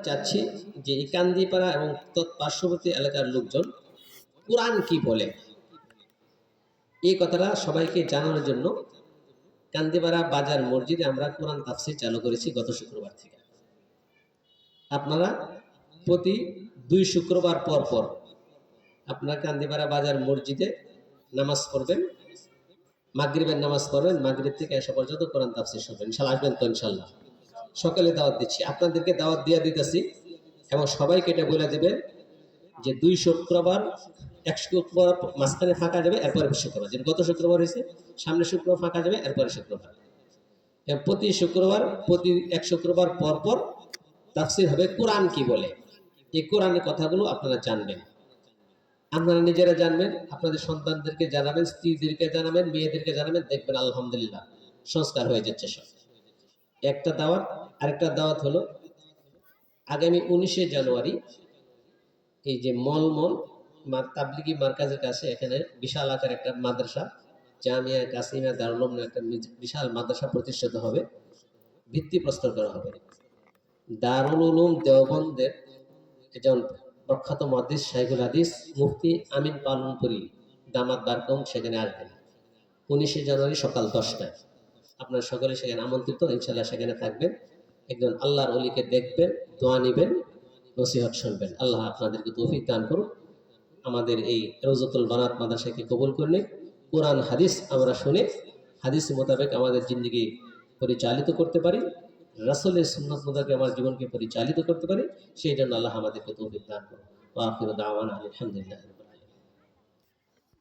চাচ্ছি যে এই কান্দিপাড়া এবং পার্শ্ববর্তী এলাকার লোকজন কোরআন কি বলে এই কথাটা সবাইকে জানানোর জন্য কান্দিপাড়া বাজার মসজিদে আমরা কোরআন তাফসীর চালু করেছি গত শুক্রবার থেকে। আপনারা প্রতি 2 শুক্রবার পর পর আপনারা কান্দিপাড়া বাজার মসজিদে নামাজ পড়বেন, মাগরিবের নামাজ পড়বেন, মাগরিব থেকে এসা পর্যন্ত কোরআন তাফসীর শুনবেন। ইনশাআল্লাহ আসবেন তো? ইনশাআল্লাহ সকালে দাওয়াত দিচ্ছি, আপনাদেরকে দাওয়াত দিয়ে দিতেছি এবং সবাইকে এটা বলে দেবেন যে 2 শুক্রবার, 1 শুক্রবার মাঝখানে ফাঁকা যাবে, এরপরে শুক্রবার, যেন গত শুক্রবার হয়েছে সামনে শুক্রবার ফাঁকা যাবে, এরপরে শুক্রবার। প্রতি শুক্রবার, প্রতি 1 শুক্রবার পর পর তাফসীর হবে কোরআন কি বলে। এই কোরআনের কথাগুলো আপনারা জানবেন, আপনারা নিজেরা জানবেন, আপনাদের সন্তানদেরকে জানাবেন, স্ত্রীদেরকে জানাবেন, মেয়েদেরকে জানাবেন, দেখবেন আলহামদুলিল্লাহ সংস্কার হয়ে যাচ্ছে সব। একটা দাওয়াত। আরেকটা দাওয়াত হলো আগামী 19শে জানুয়ারি এই যে মলমল তাবলিগি মার্কাজের কাছে এখানে বিশাল আকার একটা মাদ্রাসা, জামিয়া কাসিমা দারুল উলুম, একটা বিশাল মাদ্রাসা প্রতিষ্ঠিত হবে, ভিত্তিপ্রস্তর করা হবে। দারুল উলুম দেওবন্দের একজন প্রখ্যাত মুহাদ্দিস শাইখুল হাদিস মুফতি আমিন পালনপুরি দামাত বারকাম সেখানে আসবেন 19শে জানুয়ারি সকাল 10টায়। আপনারা সকলে সেখানে আমন্ত্রিত, ইনশাআল্লাহ সেখানে থাকবেন, একজন আল্লাহর ওলিকে দেখবেন, দোয়া নেবেন, নসিহত শুনবেন। আল্লাহ আপনাদেরকে তৌফিক দান করুন, আমাদের এই রওজাতুল বানাত মাদ্রাসাকে কবুল করলে কোরআন হাদিস আমরা শুনে হাদিস মোতাবেক আমাদের জিন্দগি পরিচালিত করতে পারি, রাসূলের সুন্নাত মোতাবেক আমার জীবনকে পরিচালিত করতে পারি, সেই জন্য আল্লাহ আমাদেরকে তৌফিক দান করুন। ওয়া আখিরু দাওয়ানা আলহামদুলিল্লাহ।